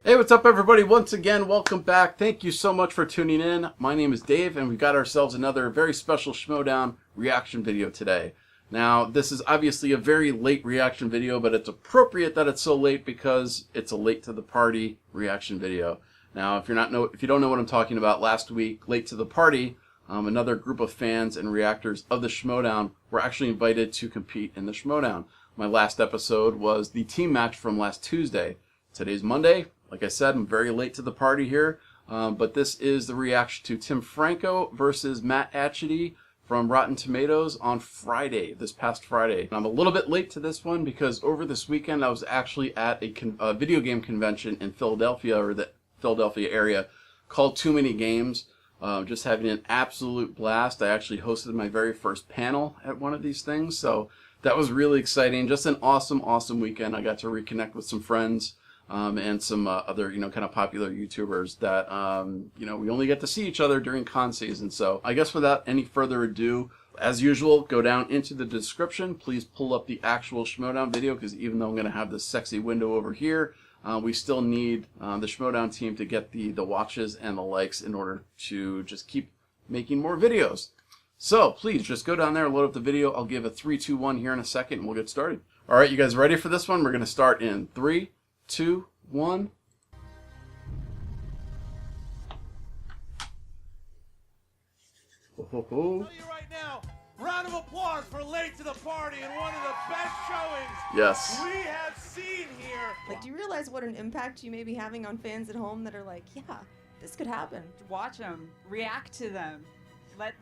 Hey, what's up, everybody? Once again, welcome back. Thank you so much for tuning in. My name is Dave, and we've got ourselves another very special Schmoedown reaction video today. Now, this is obviously a very late reaction video, but it's appropriate that it's so late because it's a late to the party reaction video. Now, if you don't know what I'm talking about, last week, late to the party, another group of fans and reactors of the Schmoedown were actually invited to compete in the Schmoedown. My last episode was the team match from last Tuesday. Today's Monday. Like I said, I'm very late to the party here, but this is the reaction to Tim Franco versus Matt Atchity from Rotten Tomatoes on Friday, this past Friday. And I'm a little bit late to this one because over this weekend I was actually at a video game convention in Philadelphia, or the Philadelphia area, called Too Many Games. Just having an absolute blast. I actually hosted my very first panel at one of these things, so that was really exciting. Just an awesome weekend. I got to reconnect with some friends. And some other, kind of popular YouTubers that, we only get to see each other during con season. So I guess without any further ado, as usual, go down into the description. Please pull up the actual Schmoedown video, because even though I'm going to have this sexy window over here, we still need the Schmoedown team to get the watches and the likes in order to just keep making more videos. So please just go down there, load up the video. I'll give a 3, 2, 1 here in a second, and we'll get started. All right, you guys ready for this one? We're going to start in 3, 2, 1. I'll tell you right now, round of applause for Late to the Party and one of the best showings Yes. we have seen here. Like, do you realize what an impact you may be having on fans at home that are like, yeah, this could happen? Watch them, react to them. That's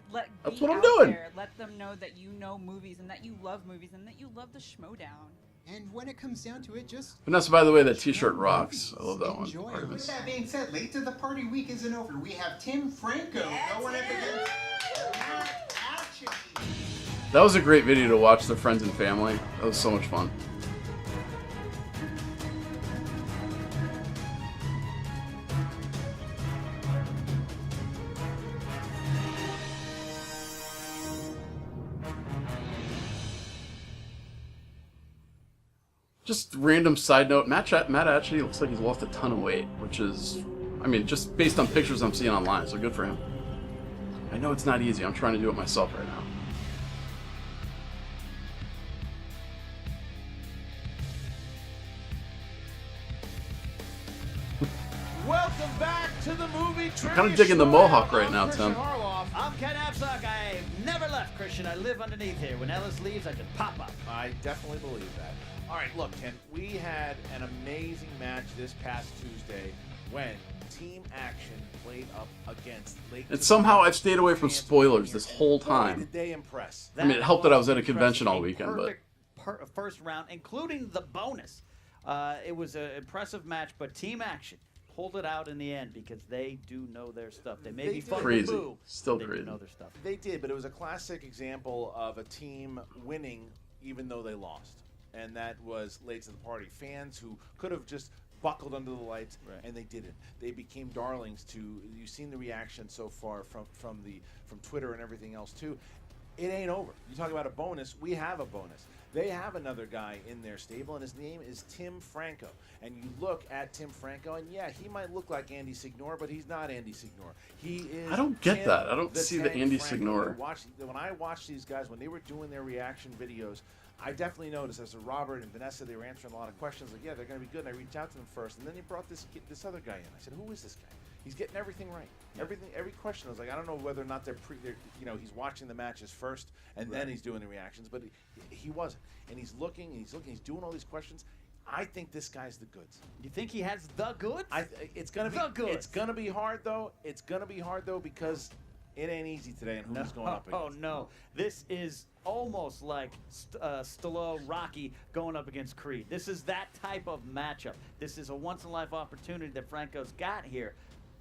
Be what I'm out doing. There. Let them know that you know movies and that you love movies and that you love the Schmoedown. And when it comes down to it, just... Vanessa, by the way, that t-shirt rocks. I love that one. Enjoy. Artemis. With that being said, Late to the Party week isn't over. We have Tim Franco going up against Matt Atchity. That was a great video to watch their friends and family. That was so much fun. Just random side note, Matt actually looks like he's lost a ton of weight, which is, just based on pictures I'm seeing online, so good for him. I know it's not easy. I'm trying to do it myself right now. Welcome back to the movie trivia. Kind of digging the mohawk right now, Christian Tim. Harloff. I'm Ken Absock. I never left, Christian. I live underneath here. When Ellis leaves, I just pop up. I definitely believe that. All right, look, Ken, we had an amazing match this past Tuesday when Team Action played up against Late. And somehow I've stayed away from spoilers this whole Boy, time. did they impress. It helped that I was at a convention all weekend, but... Perfect first round, including the bonus. It was an impressive match, but Team Action pulled it out in the end because they do know their stuff. They may be fun Crazy. to boo, Still they crazy. do know their stuff. They did, but it was a classic example of a team winning even though they lost. And that was Late to the Party. Fans who could have just buckled under the lights, Right. and they didn't. They became darlings to, you've seen the reaction so far from Twitter and everything else too. It ain't over. You talk about a bonus, we have a bonus. They have another guy in their stable, and his name is Tim Franco. And you look at Tim Franco, and yeah, he might look like Andy Signore, but he's not Andy Signore. He is. I don't get Tim that. I don't see the Tank Andy Franco. Signore. When I watched these guys, when they were doing their reaction videos, I definitely noticed as Robert and Vanessa, they were answering a lot of questions. Like, yeah, they're going to be good. And I reached out to them first, and then they brought this other guy in. I said, who is this guy? He's getting everything right. Every question. I was like, I don't know whether or not he's watching the matches first, and then he's doing the reactions, but he wasn't. And he's looking, he's doing all these questions. I think this guy's the goods. You think he has the goods? It's gonna be The goods. It's gonna be hard though. It's gonna be hard though because it ain't easy today, and who's going up against. Oh no, this is almost like Stallone Rocky going up against Creed. This is that type of matchup. This is a once-in-a-life opportunity that Franco's got here.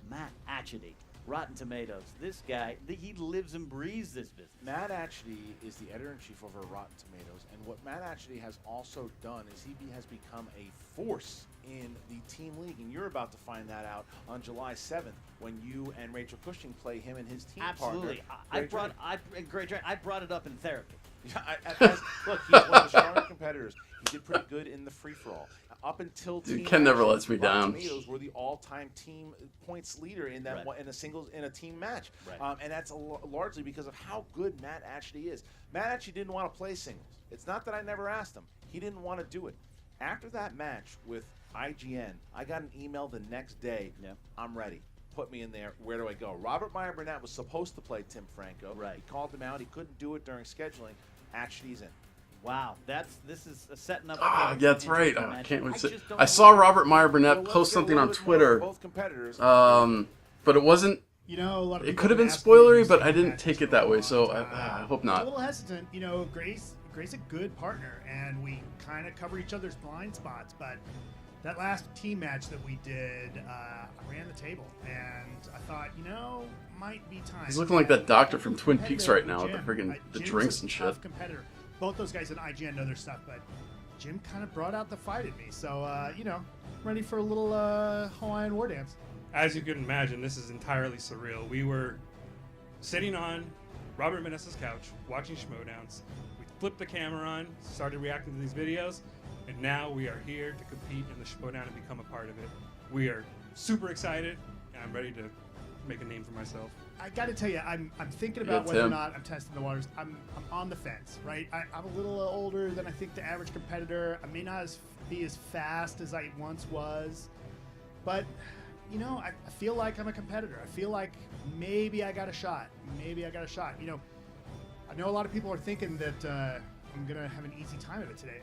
Matt Atchity, Rotten Tomatoes. This guy, he lives and breathes this business. Matt Atchity is the editor-in-chief over Rotten Tomatoes, and what Matt Atchity has also done is he has become a force in the team league, and you're about to find that out on July 7th when you and Rachel Cushing play him and his team Absolutely. partner. I brought it up in therapy. Look, he's one of the stronger competitors. He did pretty good in the free-for-all. up until Dude, team Ken never matches, lets me Rotten down. Tomatoes were the all-time team points leader in that Right. in a team match, Right. and that's largely because of how good Matt Atchity is. Matt Atchity didn't want to play singles. It's not that I never asked him; he didn't want to do it. After that match with IGN, I got an email the next day. Yeah. I'm ready. Put me in there. Where do I go? Robert Meyer Burnett was supposed to play Tim Franco. Right. He called him out. He couldn't do it during scheduling. Atchity's in. Wow, this is setting up. Ah, an yeah, that's right. interesting I match. can't wait to. just don't I know saw what- Robert Meyer Well, Burnett let's post get a something little on bit more Twitter, from both competitors. but it wasn't. You know, a lot of It people could have been ask me if spoilery, you've but seen I didn't matches take it for that a way, long so time. I hope I'm not. a little hesitant. You know, Grace a good partner, and we kind of cover each other's blind spots. But that last team match that we did, I ran the table, and I thought, you know, might be time. He's looking like that doctor from Twin Competitive Peaks right now with the Jim. friggin' the Jim's drinks a and tough shit. competitor. Both those guys in IGN know their stuff, but Jim kind of brought out the fight in me. So, you know, ready for a little Hawaiian war dance. As you can imagine, this is entirely surreal. We were sitting on Robert Vanessa's couch, watching Schmoedowns. We flipped the camera on, started reacting to these videos, and now we are here to compete in the Schmoedown and become a part of it. We are super excited, and I'm ready to make a name for myself. I got to tell you, I'm thinking Yeah, about whether or Tim. not I'm testing the waters. I'm on the fence, right? I'm a little older than I think the average competitor. I may not be as fast as I once was, but you know, I feel like I'm a competitor. I feel like maybe I got a shot. Maybe I got a shot. You know, I know a lot of people are thinking that I'm gonna have an easy time of it today.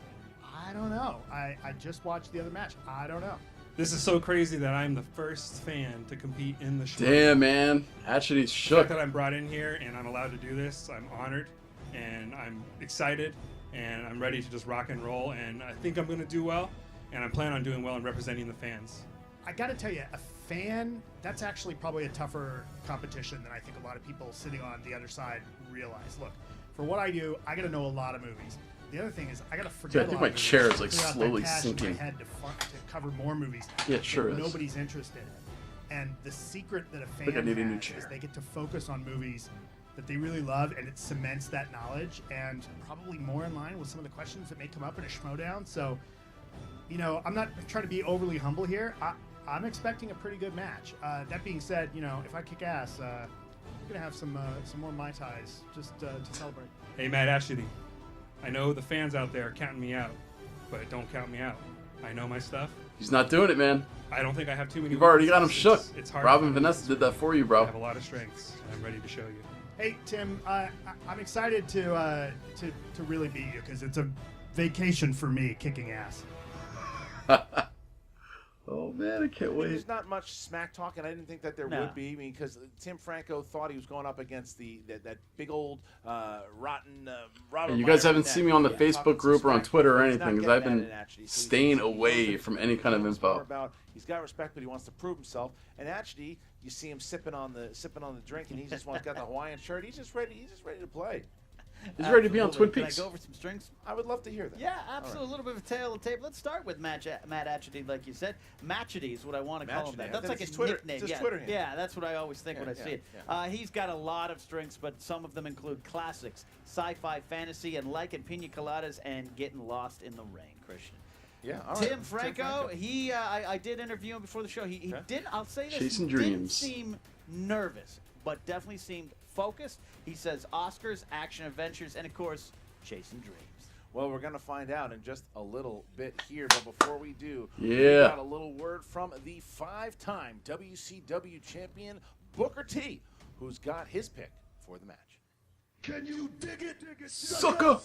I don't know. I just watched the other match. I don't know. This is so crazy that I'm the first fan to compete in the Schmoedown. Damn, man, Atchity's The shook. fact that I'm brought in here and I'm allowed to do this, I'm honored, and I'm excited, and I'm ready to just rock and roll, and I think I'm going to do well, and I plan on doing well and representing the fans. I got to tell you, a fan, that's actually probably a tougher competition than I think a lot of people sitting on the other side realize. Look, for what I do, I got to know a lot of movies. The other thing is, I got to forget Dude, I a think lot my of movies, chair is, like, clear out that slowly cache in sinking. my head to cover more movies Yeah, it sure that is. nobody's interested in. And the secret that a fan think I need a new has chair. is they get to focus on movies that they really love, and it cements that knowledge, and probably more in line with some of the questions that may come up in a Schmoedown. So, you know, I'm not trying to be overly humble here. I'm expecting a pretty good match. That being said, you know, if I kick ass, I'm gonna have some more Mai Tais just to celebrate. Hey, Matt Atchity, I know the fans out there are counting me out, but don't count me out. I know my stuff. He's not doing it, man. I don't think I have too many. You've already got him weaknesses. shook. It's hard. Robin to find Vanessa did that for you, I bro. have a lot of strengths, and I'm ready to show you. Hey Tim, I'm excited to really beat you because it's a vacation for me kicking ass. Oh man, I can't wait. There's not much smack talk, and I didn't think that there No. would be. I mean, because Tim Franco thought he was going up against that big old rotten Robert. And you guys Meyer haven't Burnett. seen me on the Yeah, Facebook talking some group or on smack, Twitter or but he's not anything, 'cause I've getting been at it, actually. So staying he knows away that from any kind of it's more info. about he's got respect, but he wants to prove himself. And actually, you see him sipping on the drink, and he just got the Hawaiian shirt. He's just ready to play. He's ready to be on Twin Absolutely. Peaks. Can I go over some strings? I would love to hear that. Yeah, absolutely. A little bit of a tail of the tape. Let's start with Matt Atchity, like you said. Matchity is what I want to call him. Matchity. That's like It's a his Twitter- nickname. it's his Yeah, Twitter handle. yeah, that's what I always think when I see it. He's got a lot of strengths, but some of them include classics, sci-fi, fantasy, and liking pina coladas and getting lost in the rain, Christian. Yeah, all right. Tim Franco, he I did interview him before the show. He Okay. didn't. I'll say this. Chasing he didn't dreams. seem nervous, but definitely seemed focused. He says Oscars, action adventures, and of course, chasing dreams. Well, we're going to find out in just a little bit here, but before we do, we Yeah. got a little word from the 5-time WCW champion Booker T, who's got his pick for the match. Can you dig it? Sucker!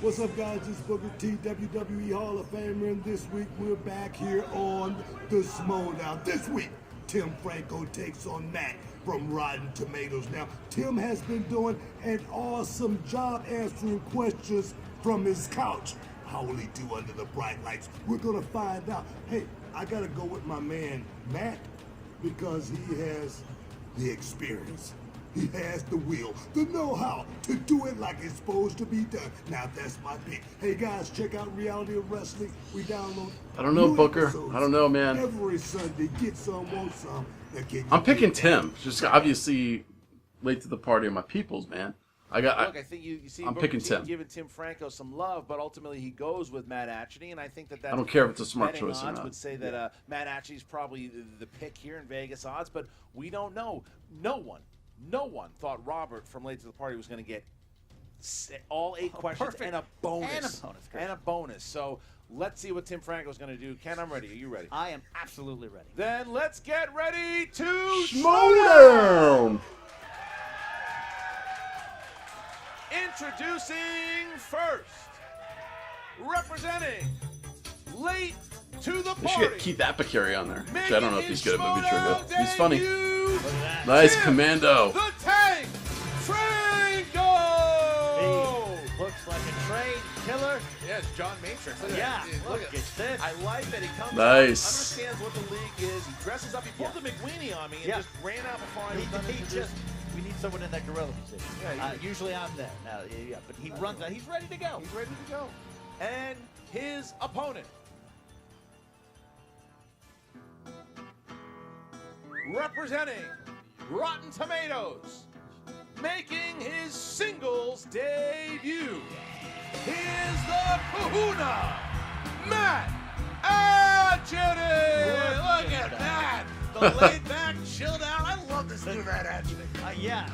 What's up, guys? It's Booker T, WWE Hall of Famer, and this week we're back here on the Schmoedown. This week, Tim Franco takes on Matt from Rotten Tomatoes. Now, Tim has been doing an awesome job answering questions from his couch. How will he do under the bright lights? We're gonna find out. Hey, I gotta go with my man Matt because he has the experience. He has the will, the know-how to do it like it's supposed to be done. Now that's my pick. Hey guys, check out Reality of Wrestling. We download. I don't know, new Booker. episodes I don't know, man. Every Sunday, get some, want some. Now, can you I'm picking dig that? Tim. Just obviously late to the party of my peoples, man. I got. Look, I think you see I'm Booker picking T Tim. giving Tim Franco some love, but ultimately he goes with Matt Atchity, and I think that that's I don't care if it's a smart betting choice or odds not. would say that Matt Atchity's probably the pick here in Vegas odds, but we don't know. No one thought Robert from Late to the Party was going to get all 8 questions perfect. and a bonus. And a bonus, Chris. And a bonus. So let's see what Tim Franco's going to do. Ken, I'm ready. Are you ready? I am absolutely ready. Then let's get ready to Schmoedown! Introducing first, representing Late to the They should get Party. Keith Apicary on there. Which Making I don't know if his he's good at movie Schmoedown trivia. He's funny. debut, Look at that. Nice Tim commando. The Tank Franco. He looks like a trained killer. Yeah, it's John Matrix. Look at Yeah, that. look at this. I like that he comes Nice. out, understands what the league is. He dresses up. He pulled the McWeenie on me and Yeah. just ran out before I was done He introducing. just, we need someone in that gorilla position. Yeah, Usually I'm there. Now, yeah, but he runs out. He's ready to go. He's ready to go. And his opponent, representing Rotten Tomatoes, making his singles debut, he is the Kahuna, Matt Atchity. Look at that. The laid back, chilled out. I love this new Matt Atchity. Yeah.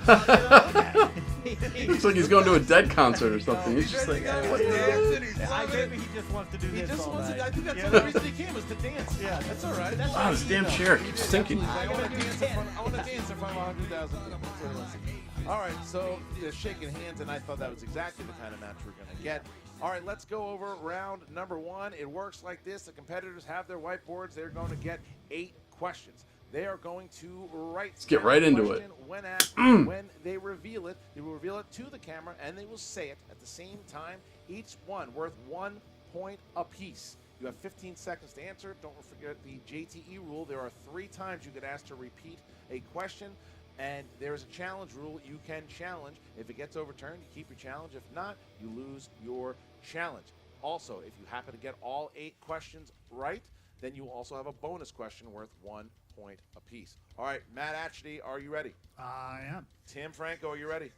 Looks like he's going to a Dead concert or something. He's just ready like, to go. what He's is dancing. He's I loving it. maybe he just wants to do He this just all wants night. to. I think that's You the know? only reason he came was to dance. Yeah, That's all right. Wow, this damn chair keeps sinking. I want to dance in front. I want to dance in front of 100,000 people. That's what he wants to do. All right, so they're shaking hands, and I thought that was exactly the kind of match we're going to get. All right, let's go over round number 1. It works like this: the competitors have their whiteboards. They're going to get 8 questions. They are going to write. Let's get right into it. When asked, when they reveal it, they will reveal it to the camera, and they will say it at the same time. Each one worth 1 point apiece. You have 15 seconds to answer. Don't forget the JTE rule. There are 3 times you get asked to repeat a question, and there is a challenge rule. You can challenge. If it gets overturned, you keep your challenge. If not, you lose your challenge. Also, if you happen to get all 8 questions right, then you also have a bonus question worth 1 point apiece. All right, Matt Atchity, are you ready? I am. Tim Franco, are you ready?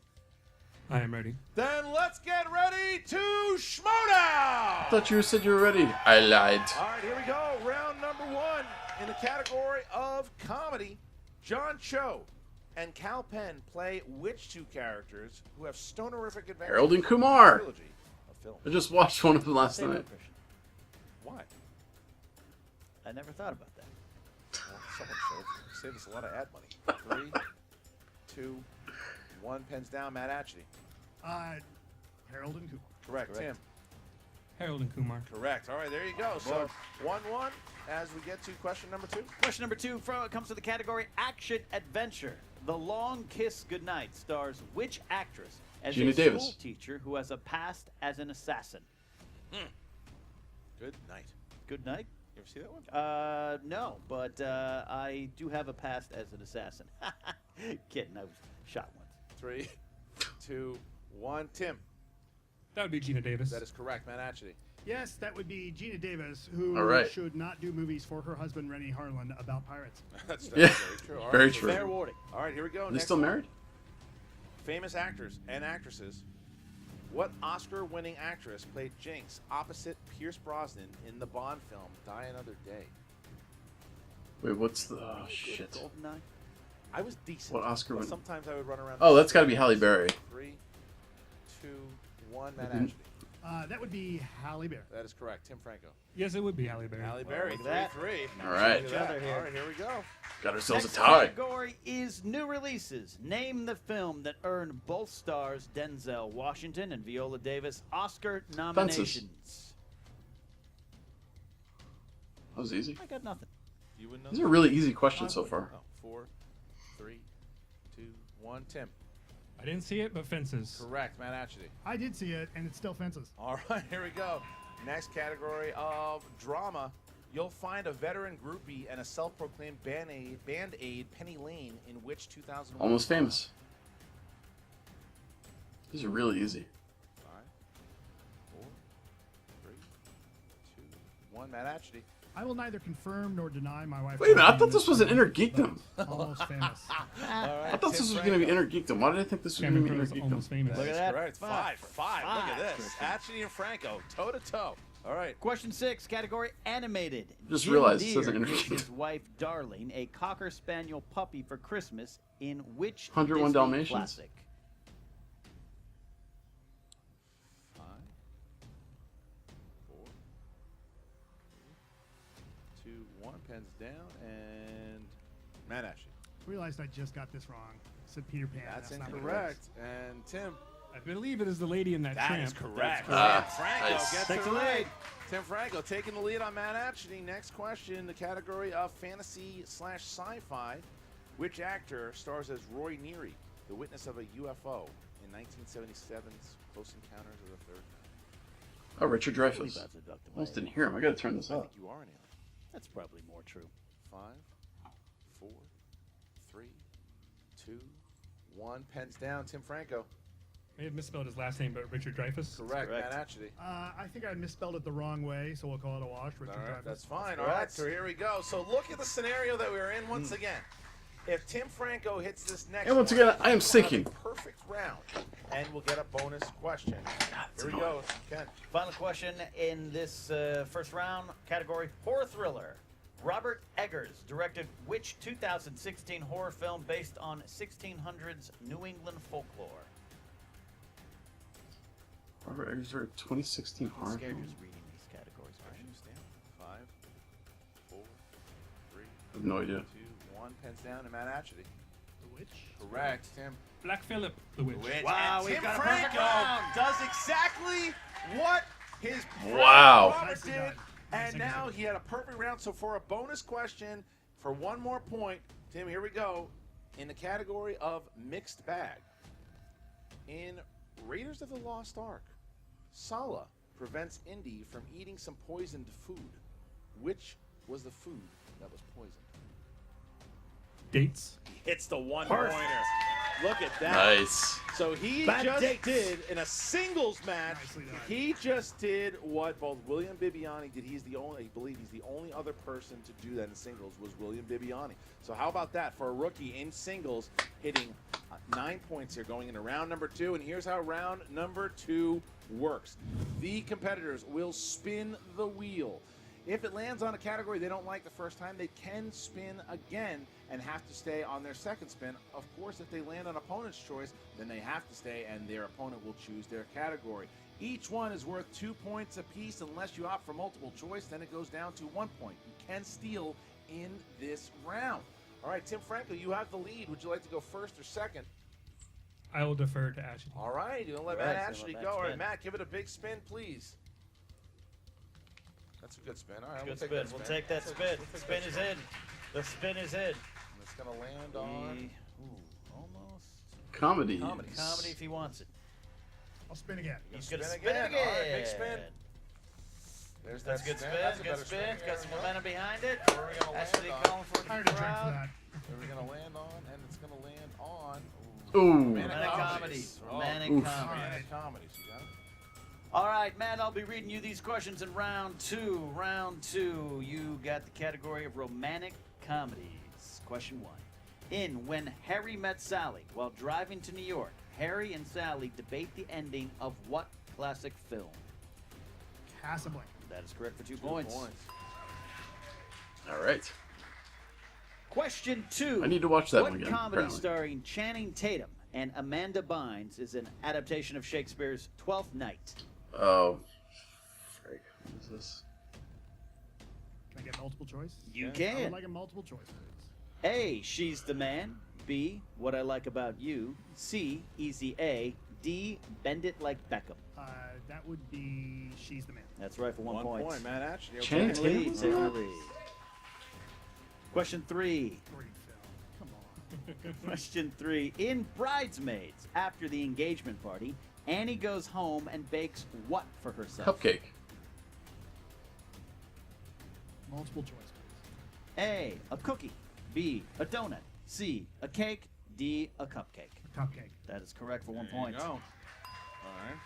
I am ready. Then let's get ready to Schmoedown! I thought you said you were ready. I lied. All right, here we go. Round number 1 in the category of comedy. John Cho and Cal Penn play which 2 characters who have stonerific adventures? Harold and Kumar. Trilogy of films. I just watched one of them last Say no, night. Christian. Why? I never thought about that. Well, someone should save us a lot of ad money. 3, 2, 1. Pens down. Matt Atchity. Harold and Kumar. Correct. Tim. Harold and Kumar. Correct. All right, there you go. So 1-1 as we get to question number 2. Question number 2 comes to the category Action Adventure. The Long Kiss Goodnight stars which actress as Gina a Davis. school teacher who has a past as an assassin? Good night. Good night. You ever see that one? No, but I do have a past as an assassin. Kidding, I was shot once. 3, 2, 1. Tim. That would be Gina Davis. That is correct. Matt Atchity. Yes, that would be Gina Davis, who All right. should not do movies for her husband, Rennie Harlan, about pirates. That's Yeah, very true. All very so true. Fair warning. All right, here we go. Are they Next still one. married? Famous actors and actresses. What Oscar-winning actress played Jinx opposite Pierce Brosnan in the Bond film Die Another Day? Wait, what's the... Oh, shit. Goldeneye. I was decent. What Oscar but win- sometimes I would run around. Oh, that's got to be Halle Berry. 3, 2, 1. Matt Mhm. Atchity. That would be Halle Berry. That is correct. Tim Franco. Yes, it would be Halle Berry. Halle Berry. look at that. 3-3. All right. Look at that. Other here. All right, here we go. Got ourselves Next a tie. category is new releases. Name the film that earned both stars Denzel Washington and Viola Davis Oscar nominations. That was easy. I got nothing. You wouldn't know. These are really easy questions so far. Oh, 4, 3, 2, 1. Tim. I didn't see it, but Fences. Correct. Matt Atchity. I did see it, and it still fences. All right, here we go. Next category of drama. You'll find a veteran groupie and a self-proclaimed band aid, Penny Lane, in which 2001? Almost Famous. These are really easy. 5, 4, 3, 2, 1. Matt Atchity. I will neither confirm nor deny my wife. Wait a minute, I thought this was an Inner Geekdom. Almost famous. I thought this was going to be Inner Geekdom. Why did I think this was going to be Inner Geekdom? Almost famous. Look at that. Correct. 5-5. Look at this. Atchity and Franco, toe to toe. All right. Question 6, category animated. Just Jim realized this Deere doesn't gives indicate- his wife Darling a Cocker Spaniel puppy for Christmas in which 101 Disney Dalmatians? classic? 5, 4, 3, 2, 1. Pens down and Matt Ashley. Realized I just got this wrong. Said Peter Pan. That's not what it incorrect. And Tim. I believe it is the lady in that That tramp. is correct. Ah, Tim Franco nice. gets Takes it the right. lead. Tim Franco taking the lead on Matt Atchity. Next question, the category of fantasy/sci-fi. Which actor stars as Roy Neary, the witness of a UFO in 1977's Close Encounters of the Third Kind? Oh, Richard I believe Dreyfuss. that's abducted I almost away. didn't hear him. I got to turn this I up. think you are an alien. That's probably more true. 5, 4, 3, 2, 1. Pens down. Tim Franco. May have misspelled his last name, but Richard Dreyfuss. Correct. Correct. Matt Atchity. I think I misspelled it the wrong way, so we'll call it a wash. Richard All right, Dreyfuss. that's fine. All right, so here we go. So look at the scenario that we're in once again. If Tim Franco hits this next And once one, again, I am he's gonna have sinking. a perfect round, and we'll get a bonus question. Here we go, Ken. Final question in this first round, category horror thriller. Robert Eggers directed which 2016 horror film based on 1600s New England folklore? Robert Eggers for 2016 I'm horror scared film? just reading these categories. I understand. 5, 4, 3, I have no idea. 2, 1. Pens down, and Matt Atchity. The Witch. Correct, Tim. Black Phillip, the witch. Wow, And we've Tim got a perfect Franco round. does exactly what his friend Wow. Robert Nicely did, done. and Nicely now done. he had a perfect round. So for a bonus question, for one more point, Tim, here we go. In the category of mixed bag, in Raiders of the Lost Ark, Sala prevents Indy from eating some poisoned food. Which was the food that was poisoned? Dates. It's the one Perfect. pointer. Look at that. Nice. So he Bad just dates. did in a singles match. Nicely done. He just did what both William Bibiani did. He's the only, I believe, he's the only other person to do that in singles was William Bibiani. So how about that for a rookie in singles, hitting 9 points here, going into round number 2. And here's how round number 2 works: the competitors will spin the wheel. If it lands on a category they don't like the first time, they can spin again and have to stay on their second spin. Of course, if they land on opponent's choice, then they have to stay and their opponent will choose their category. Each one is worth 2 points apiece unless you opt for multiple choice, then it goes down to 1 point. You can steal in this round. All right, Tim Franco, you have the lead. Would you like to go first or second? I will defer to Ashley. All right, you're going to let Right, Matt so Ashley let go. Matt All right, spin. Matt, give it a big spin, please. That's a good spin. All right, Good we'll take spin. that We'll spin. take that spin. We'll The take spin that is in. The spin is in. It's going to land on Almost. Comedies. Comedy. Comedy if he wants it. I'll spin again. He's Spin gonna spin again. again. All right, big spin. There's That's a that good spin. That's a Good better spin. Here Got we some go. momentum behind it. Where are we going to land Ashley on? calling for I the heard a drink for crowd. that. Where are we going to land on? And it's going to land on Ooh. Romantic comedies. Romantic Oof. comedies. Romantic comedies. You got it? All right, Matt, I'll be reading you these questions in round 2. Round 2, you got the category of romantic comedies. Question 1. In When Harry Met Sally, while driving to New York, Harry and Sally debate the ending of what classic film? Casablanca. That is correct for 2 points. All right. Question 2. I need to watch that what one again, comedy apparently. starring Channing Tatum and Amanda Bynes is an adaptation of Shakespeare's Twelfth Night? Oh. Frick. What is this? Can I get multiple choice? You I would can. like a multiple choice, please. A, She's the Man. B, What I Like About You. C, Easy A. D, Bend It Like Beckham. That would be She's the Man. That's right for 1 1 point. point, Matt Ashley. Okay. Channing Taking the lead, Tatum? taking the lead. Question 3. Great film. Come on. Question 3. In Bridesmaids, after the engagement party, Annie goes home and bakes what for herself? Cupcake. Multiple choice, please. A, a cookie. B, a donut. C, a cake. D, a cupcake. Cupcake. That is correct for 1 There you point. go. All right.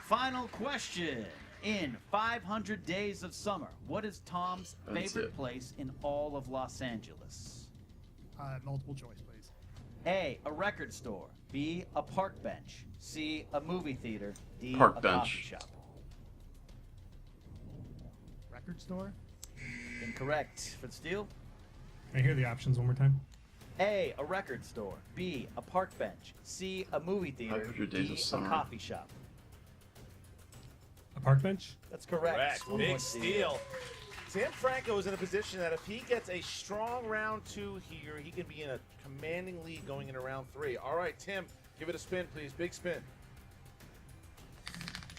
Final question. In 500 Days of Summer, what is Tom's That's favorite it. place in all of Los Angeles? Multiple choice, please. A record store. B, a park bench. C, a movie theater. D, Park a bench. coffee shop. Record store? Incorrect. For the steal? Can I hear the options one more time? A record store. B, a park bench. C, a movie theater. 500 Days D, of a Summer. coffee shop. A park bench? That's correct. One Big point steal. Tim Franco is in a position that if he gets a strong round 2 here, he can be in a commanding lead going into round 3. All right, Tim, give it a spin, please. Big spin.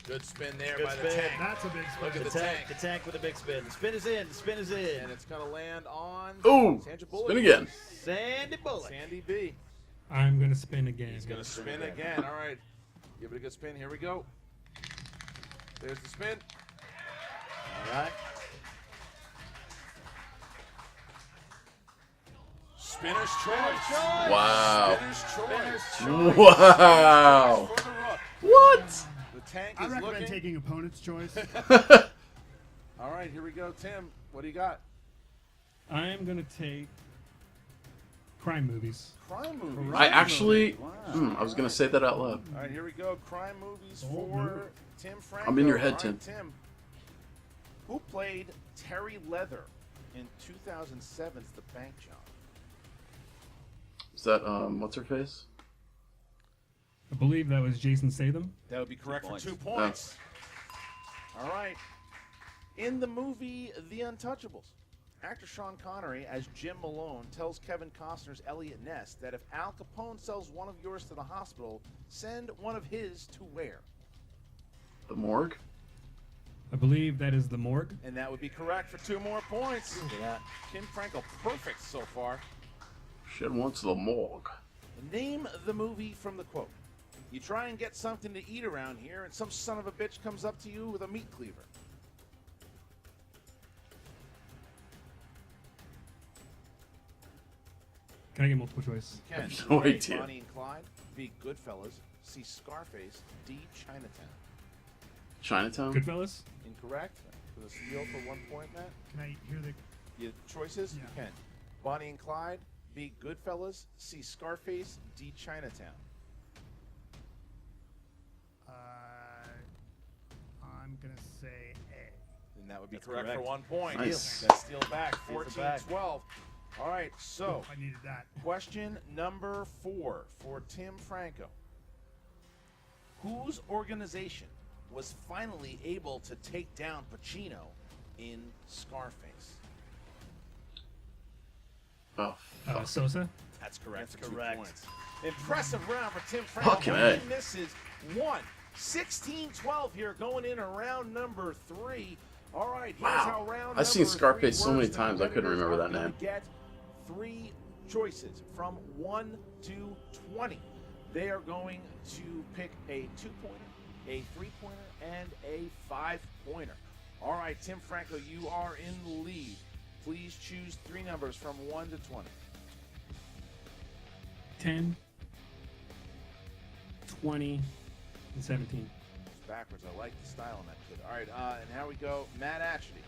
Good spin there Good by the spin. tank. That's a big spin. Look at The the tank. tank. The tank with a big spin. The spin is in. The spin is in. And it's going to land on Ooh! Sandra Bullock. Spin again. Sandy Bullock. Sandy B. I'm going to spin again. He's going to spin again. All right. Give it a good spin. Here we go. There's the spin. All right. Spinner's choice. Wow. Spinner's choice. Wow. For the rook. What? The tank I is recommend looking. taking opponent's choice. All right, here we go, Tim. What do you got? I'm going to take crime movies. Crime movies. I actually, Wow. I was gonna say that out loud. All right, here we go. Crime movies Oh, for no. Tim Franco. I'm in your head, All Tim. right, Tim. Who played Terry Leather in 2007's The Bank Job? Is that what's her face? I believe that was Jason Statham. That would be correct for points. 2 points. All right. In the movie The Untouchables, actor Sean Connery as Jim Malone tells Kevin Costner's Elliot Ness that if Al Capone sells one of yours to the hospital, send one of his to where? The morgue? I believe that is the morgue. And that would be correct for 2 more points. Look at that. Tim Franco, perfect so far. Shit wants the morgue. Name the movie from the quote. You try and get something to eat around here, and some son of a bitch comes up to you with a meat cleaver. Can I get multiple choice? Ken, have no A, idea. Bonnie and Clyde. B, Goodfellas. C, Scarface. D, Chinatown. Chinatown? Goodfellas? Incorrect. For the steal for 1 point, Matt. Can I hear the... Your choices? You Yeah. can. Bonnie and Clyde. B, Goodfellas. C, Scarface. D, Chinatown. I'm going to say A. And that would be That's correct, correct. for 1 point. Nice. That's steal back. Steals it back. 14-12. All right, so I needed that. question number 4 for Tim Franco. Whose organization was finally able to take down Pacino in Scarface? Oh, fuck. Sosa? That's correct. That's for 2 correct. points. Impressive round for Tim Franco. Fucking Only A. misses 1. 16-12 here going in around number 3. All right, here's Wow. how round I've seen number 3 Scarface so many works. The times, I couldn't competitors remember are that gonna name. Get 3 choices from 1 to 20. They are going to pick a 2-pointer, a 3-pointer, and a 5-pointer. All right, Tim Franco, you are in the lead. Please choose 3 numbers from 1 to 20. 10, 20, and 17. It's backwards. I like the style on that kid. All right, and here we go. Matt Atchity.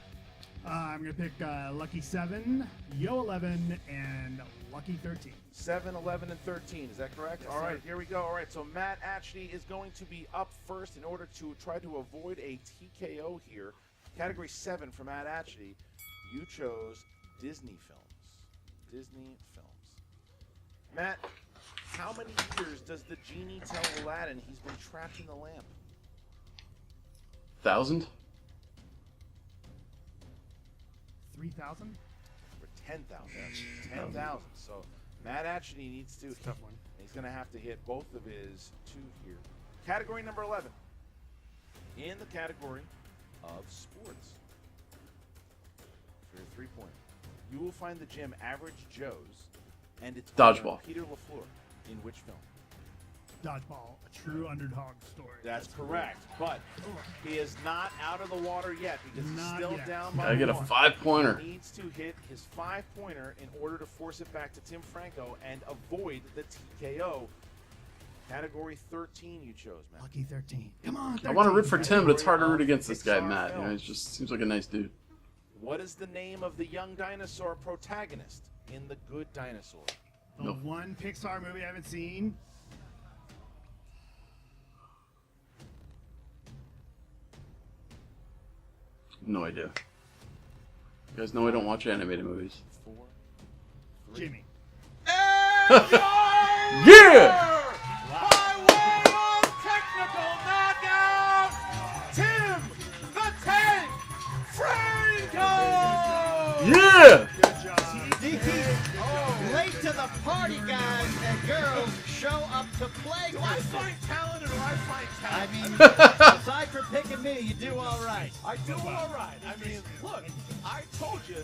I'm going to pick Lucky 7, Yo 11, and Lucky 13. 7, 11, and 13. Is that correct? Yes, All right, sir. here we go. All right, so Matt Atchity is going to be up first in order to try to avoid a TKO here. Category 7 for Matt Atchity. You chose Disney films. Disney films. Matt, how many years does the genie tell Aladdin he's been trapped in the lamp? 1,000? 3,000? For 10,000. 10,000. So Matt Atchity needs to. It's a tough one. He's going to have to hit both of his 2 here. Category number 11. In the category of sports. For your 3-pointer. You will find the gym Average Joe's and its Dodgeball. owner, Peter LaFleur. In which film? Dodgeball, a true underdog story. That's correct. But he is not out of the water yet because he's Not still yet. down by Gotta get a 1. 5-pointer. He needs to hit his 5-pointer in order to force it back to Tim Franco and avoid the TKO. Category 13 you chose, Matt. Lucky 13. Come on. 13. I want to root for Tim, but it's hard to root Category against this guy, Pixar Matt. You know, he films. just seems like a nice dude. What is the name of the young dinosaur protagonist in The Good Dinosaur? The No. one Pixar movie I haven't seen. No idea. You guys know I don't watch animated movies. 4, 3. Jimmy. Yeah! Technical knockout! Tim the Tank Franco! Yeah! Good job. Late to the party, guys and girls. Show up to play. Do I find talent or do I find I talent? mean, aside from picking me, you do all right. I do all right. I mean, look, I told you.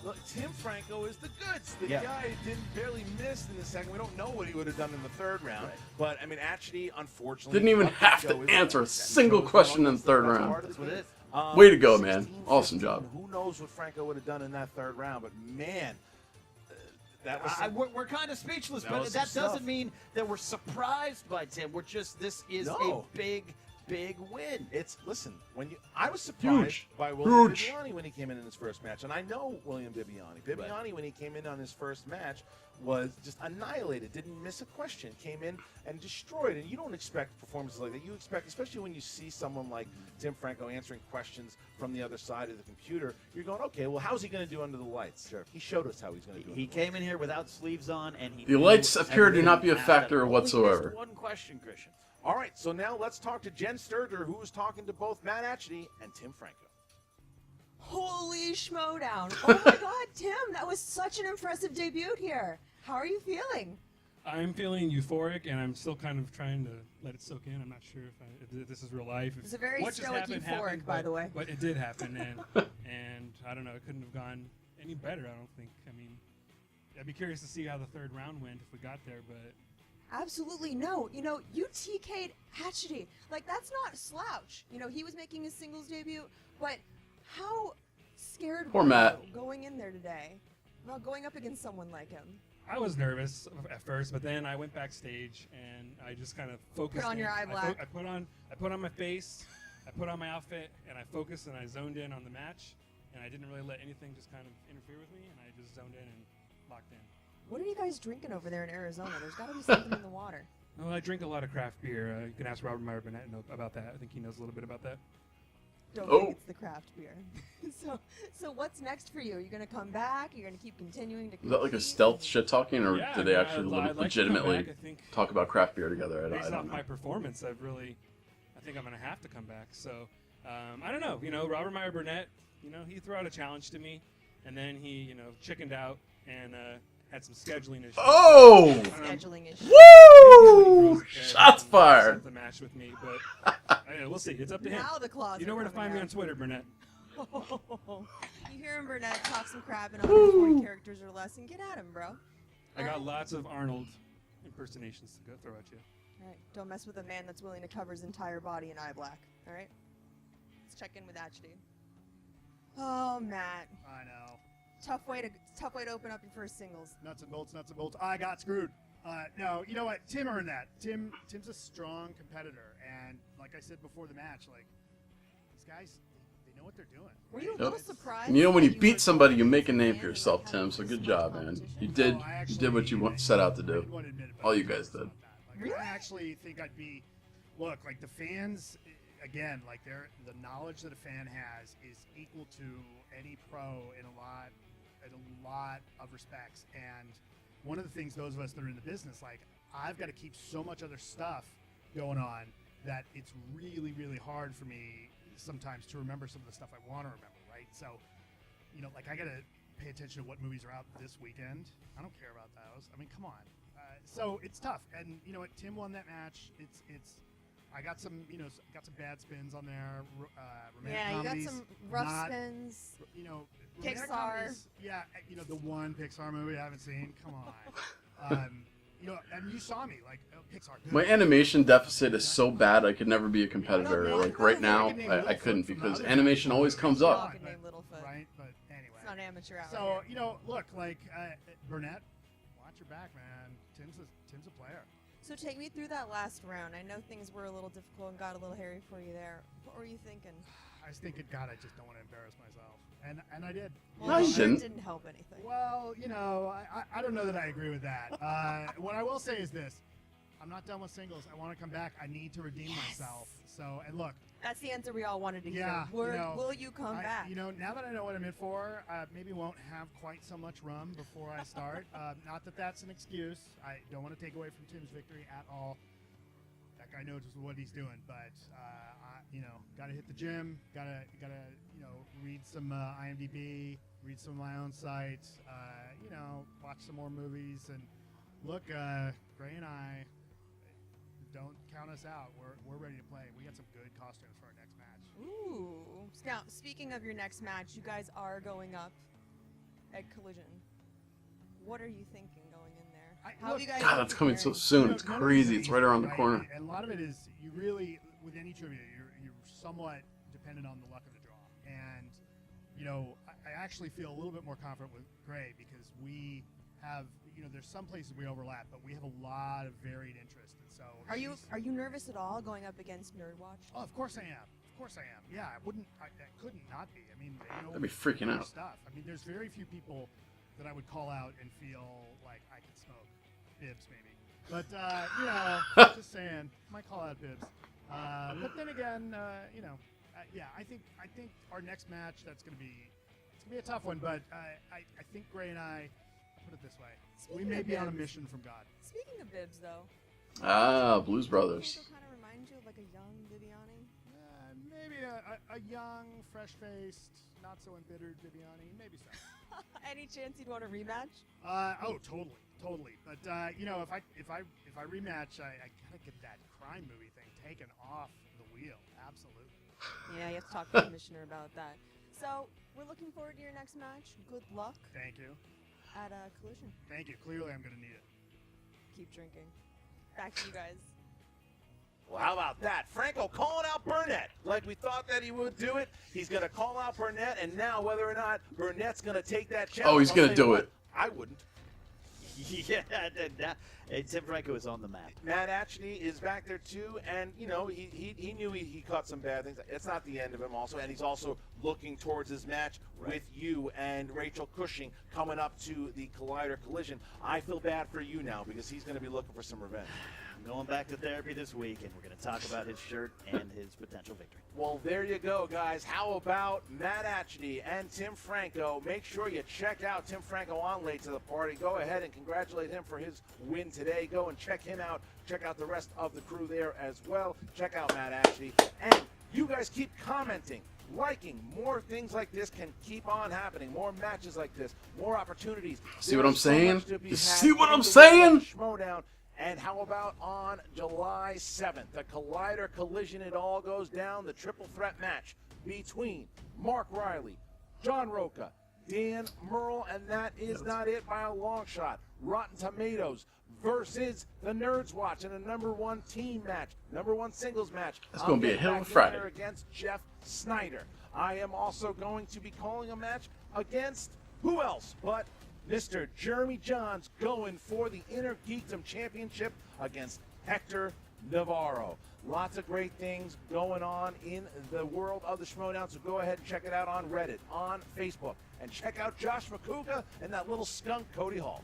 Look, Tim Franco is the goods. The Yeah. guy didn't barely miss in the second. We don't know what he would have done in the third round. Right. But, I mean, Atchity, unfortunately... Didn't even have to answer a single question in the third round. That's what it is. Way to go, man. Awesome 16-15. job. Who knows what Franco would have done in that third round, but man, that was We're kind of speechless, That but was that some doesn't stuff. mean that we're surprised by Tim. We're just, this is No. a big win. listen, I was surprised Huge. by William Huge. Bibbiani when he came in his first match, and I know William Bibbiani. Bibbiani, when he came in on his first match, was just annihilated, didn't miss a question, came in and destroyed. And you don't expect performances like that. You expect, especially when you see someone like Tim Franco answering questions from the other side of the computer, you're going, okay, well, how's he going to do under the lights? Sure. He showed us how he's going to do. He came in here without sleeves on, and he The knew lights appear to everything not be a about factor it. Only missed whatsoever. one question, Christian. All right, so now let's talk to Jen Sturger, who was talking to both Matt Atchity and Tim Franco. Holy Schmoedown. Oh my god, Tim, that was such an impressive debut here. How are you feeling? I'm feeling euphoric, and I'm still kind of trying to let it soak in. I'm not sure if this is real life. It's a very what just stoic happened, euphoric, happened, by but- the way. But it did happen, and I don't know. It couldn't have gone any better. I don't think. I mean, I'd be curious to see how the third round went if we got there, but. Absolutely no. You know, you TK'd Atchity. Like, that's not a slouch. You know, he was making his singles debut, but how scared Poor were Matt. you going in there today about going up against someone like him? I was nervous at first, but then I went backstage and I just kind of focused. Put on in. your eye black. I put on my face, I put on my outfit, and I focused and I zoned in on the match, and I didn't really let anything just kind of interfere with me, and I just zoned in and locked in. What are you guys drinking over there in Arizona? There's got to be something in the water. Well, I drink a lot of craft beer. You can ask Robert Meyer Burnett about that. I think he knows a little bit about that. Don't Oh. think it's the craft beer. so what's next for you? Are you going to come back? Are you going to keep continuing to Is that like a compete? stealth shit talking, or Yeah, did they I mean, actually I'd like to come legitimately back, I think. talk about craft beer together? I Based don't off know. my performance, I think I'm going to have to come back. So, I don't know. You know, Robert Meyer Burnett, you know, he threw out a challenge to me, and then he, you know, chickened out and had some scheduling issues. Oh! Scheduling issue. Woo! Shots fired. The match with me, but we'll see. It's up to him. Now the claws You know are where to coming find me out. on Twitter, Burnett. You hear him, Burnett, talk some crap in 140 characters or less, and get at him, bro. I got lots of Arnold impersonations to go throw at you. All right, don't mess with a man that's willing to cover his entire body in eye black. All right, let's check in with Atchity. Oh, Matt, I know. tough way to open up your first singles. Nuts and bolts, nuts and bolts. I got screwed. No, you know what? Tim earned that. Tim's a strong competitor, and like I said before the match, like these guys, they know what they're doing. Were you a Yep. little surprised? And you know, when you that beat were somebody, you going make a against name man for and, yourself, like, Tim. having So this good much job, man. competition? You did. No, I You did what you actually- set out to I do. didn't want to admit it, but All I you feel guys good did. about that. Like, Really? I actually think I'd be. Look, like the fans, again, like the knowledge that a fan has is equal to any pro in a lot of respects. And one of the things those of us that are in the business, like I've got to keep so much other stuff going on that it's really, really hard for me sometimes to remember some of the stuff I want to remember, right? So, you know, like I got to pay attention to what movies are out this weekend. I don't care about those. I mean, come on. So it's tough. And you know what? Tim won that match. I got some, got some bad spins on there. Romantic Yeah, you got comedies, some rough not- spins. You know, romantic Pixar. comedies, yeah, the one Pixar movie I haven't seen. Come on. And you saw me like Pixar. Good. My animation deficit is so bad I could never be a competitor. Like right now, I couldn't because animation always comes Dog up. can name Littlefoot. Right, but anyway. It's not amateur hour. So here. look, like Burnett, watch your back, man. Tim's a player. So take me through that last round. I know things were a little difficult and got a little hairy for you there. What were you thinking? I was thinking, God, I just don't want to embarrass myself, and I did. Well, No, you sure didn't. didn't help anything. Well, you know, I don't know that I agree with that. What I will say is this: I'm not done with singles. I want to come back. I need to redeem myself. So, and look. That's the answer we all wanted to Yeah, hear. you know, Will you come back? You know, now that I know what I'm in for, maybe won't have quite so much rum before I start. Not that that's an excuse. I don't want to take away from Tim's victory at all. That guy knows what he's doing, but you know, gotta hit the gym. Gotta you know, read some IMDb, read some of my own sites. You know, watch some more movies, and look, Gray and I. Don't count us out. We're ready to play. We got some good costumes for our next match. Ooh. Now, speaking of your next match, you guys are going up at Collision. What are you thinking going in there? How have you guys God, been that's coming so preparing? soon. No, It's none of crazy. it It's is right around the right? corner. And a lot of it is you really, with any trivia, you're somewhat dependent on the luck of the draw. And you know, I actually feel a little bit more confident with Gray because we have, you know, there's some places we overlap, but we have a lot of varied interest. And so, Are you nervous at all going up against Nerdwatch? Oh, of course I am. Of course I am. Yeah, I couldn't not be. I mean, you know, I'd be freaking their out. Stuff. I mean, there's very few people that I would call out and feel like I could smoke. Bibs, maybe. But, you know, just saying, might call out Bibs. But then again, you know, yeah, I think our next match, it's gonna be a tough one. But I think Gray and I, put it this way, we may be on a mission from God. Speaking of Bibs, though. Blues Brothers. Franco kind of reminds you of like a young Viviani? Maybe a young, fresh-faced, not so embittered Viviani. Maybe so. Any chance you'd want a rematch? Oh, totally. But you know, if I rematch, I gotta get that crime movie thing taken off the wheel. Absolutely. Yeah, you have to talk to the commissioner about that. So we're looking forward to your next match. Good luck. Thank you. At Collision. Thank you. Clearly, I'm gonna need it. Keep drinking. Back to you guys. Well, how about that? Franco calling out Burnett like we thought that he would do it. He's going to call out Burnett, and now whether or not Burnett's going to take that challenge. Oh, he's going to do it. I wouldn't. Yeah, Tim Franco is on the map. Matt Atchity is back there too, and you know he knew he caught some bad things. It's not the end of him also, and he's also looking towards his match with you and Rachel Cushing coming up to the Collider Collision. I feel bad for you now because he's going to be looking for some revenge. I'm going back to therapy this week, and we're going to talk about his shirt and his potential victory. Well, there you go, guys. How about Matt Atchity and Tim Franco? Make sure you check out Tim Franco on Late to the Party. Go ahead and congratulate him for his win today. Go and check him out. Check out the rest of the crew there as well. Check out Matt Atchity. And you guys keep commenting, liking. More things like this can keep on happening. More matches like this. More opportunities. See what I'm saying? You You see what I'm saying? Schmoedown. And how about on July 7th, the Collider Collision, it all goes down, the triple threat match between Mark Riley, John Roca, Dan Murrell, and that is not it by a long shot. Rotten Tomatoes versus the Nerds Watch in a #1 team match, #1 singles match. That's going to be a hell of a Friday. Against Jeff Snyder. I am also going to be calling a match against who else but Mr. Jeremy Johns, going for the Inner Geekdom Championship against Hector Navarro. Lots of great things going on in the world of the Schmoedown, so go ahead and check it out on Reddit, on Facebook, and check out Josh McCouga and that little skunk Cody Hall.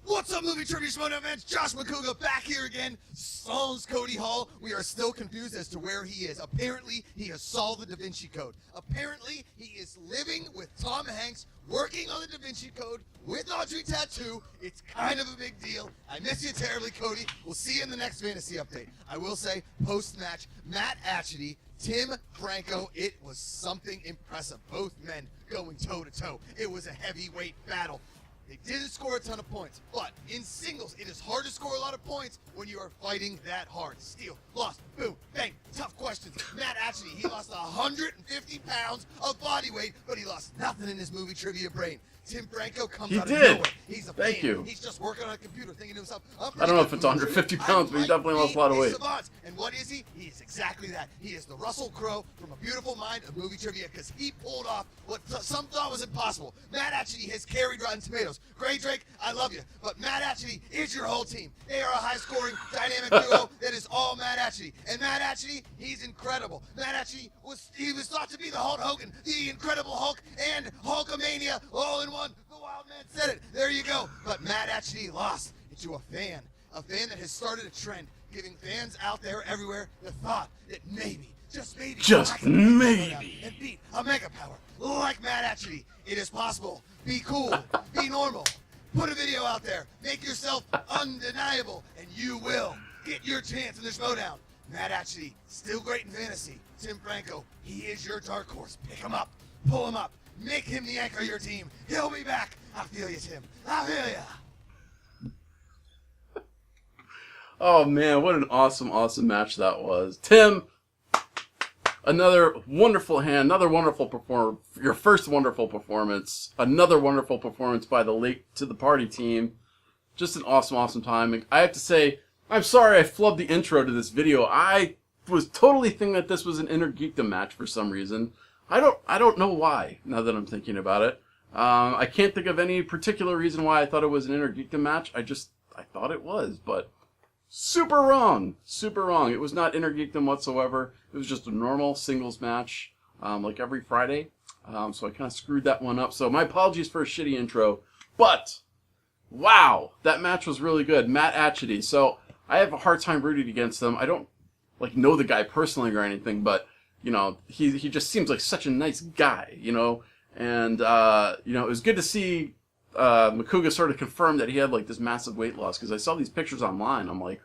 What's up, Movie Trivia Schmoedown fans? Josh McCouga back here again. Solves Cody Hall. We are still confused as to where he is. Apparently, he has solved the Da Vinci Code. Apparently, he is living with Tom Hanks, working on the Da Vinci Code with Audrey Tattoo. It's kind of a big deal. I miss you terribly, Cody. We'll see you in the next fantasy update. I will say, post-match, Matt Atchity, Tim Franco, it was something impressive. Both men going toe-to-toe. It was a heavyweight battle. They didn't score a ton of points, but in singles, it is hard to score a lot of points when you are fighting that hard. Steal, lost, boom, bang, tough questions. Matt Atchity, he lost 150 pounds of body weight, but he lost nothing in his movie trivia brain. Tim Franco comes He out did. of nowhere. He's a Thank fan. you. He's just working on a computer thinking to himself, I don't know if it's under 50 pounds, but he definitely lost a lot of weight. And what is he? He is exactly that. He is the Russell Crowe from A Beautiful Mind of movie trivia because he pulled off what some thought was impossible. Matt Atchity has carried Rotten Tomatoes. Gray Drake, I love you, but Matt Atchity is your whole team. They are a high-scoring, dynamic duo that is all Matt Atchity. And Matt Atchity, he's incredible. Matt Atchity was thought to be the Hulk Hogan, the Incredible Hulk, and Hulkamania all in one. The Wild Man said it. There you go. But Matt Atchity lost to a fan that has started a trend, giving fans out there everywhere the thought that maybe, just maybe, and beat a mega power like Matt Atchity. It is possible. Be cool. Be normal. Put a video out there. Make yourself undeniable, and you will get your chance in the Schmoedown. Matt Atchity, still great in fantasy. Tim Franco, he is your dark horse. Pick him up. Pull him up. Make him the anchor of your team. He'll be back. I feel you, Tim. I feel ya. Oh man, what an awesome, awesome match that was. Tim, another wonderful hand, another wonderful performance. Your first wonderful performance. Another wonderful performance by the Late to the Party team. Just an awesome, awesome time. I have to say, I'm sorry I flubbed the intro to this video. I was totally thinking that this was an Inner Geekdom match for some reason. I don't know why, now that I'm thinking about it. I can't think of any particular reason why I thought it was an Inner Geekdom match. I thought it was, but super wrong. Super wrong. It was not Inner Geekdom whatsoever. It was just a normal singles match, like every Friday. So I kind of screwed that one up. So my apologies for a shitty intro. But, wow, that match was really good. Matt Atchity. So I have a hard time rooting against him. I don't know the guy personally or anything, but you know, he just seems like such a nice guy, you know, and you know, it was good to see Makuga sort of confirm that he had like this massive weight loss, because I saw these pictures online. I'm like,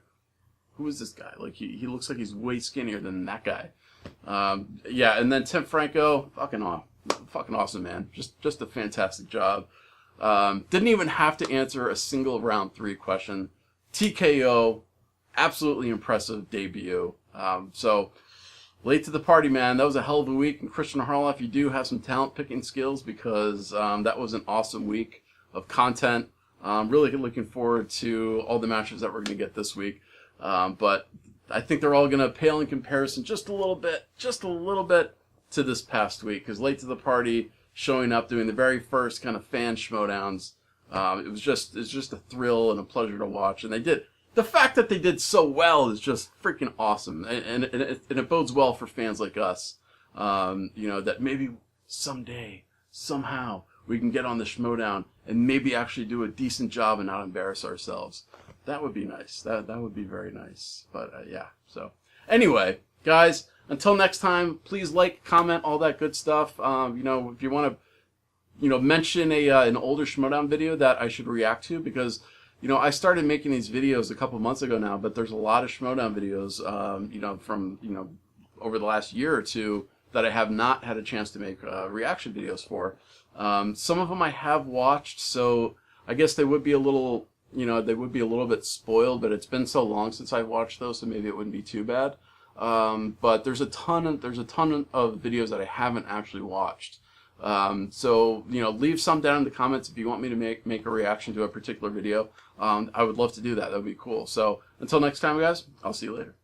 who is this guy? Like he looks like he's way skinnier than that guy. Yeah, and then Tim Franco, fucking awesome, man. Just a fantastic job. Didn't even have to answer a single round 3 question. TKO, absolutely impressive debut. So Late to the Party, man. That was a hell of a week. And Christian Harloff, you do have some talent picking skills, because that was an awesome week of content. Really looking forward to all the matches that we're going to get this week. But I think they're all going to pale in comparison just a little bit to this past week. Because Late to the Party showing up, doing the very first kind of fan Schmoedowns, it's just a thrill and a pleasure to watch. And they did. The fact that they did so well is just freaking awesome, and it bodes well for fans like us. You know, that maybe someday, somehow, we can get on the Schmoedown and maybe actually do a decent job and not embarrass ourselves. That would be nice. That would be very nice. But yeah. So anyway, guys, until next time, please like, comment, all that good stuff. You know, if you want to, mention an older Schmoedown video that I should react to, because I started making these videos a couple months ago now, but there's a lot of Schmoedown videos, from, over the last year or two that I have not had a chance to make reaction videos for. Some of them I have watched, so I guess they would be a little, bit spoiled, but it's been so long since I watched those, so maybe it wouldn't be too bad. But there's a ton of videos that I haven't actually watched. So, leave some down in the comments if you want me to make a reaction to a particular video. I would love to do that. That would be cool. So, until next time, guys, I'll see you later.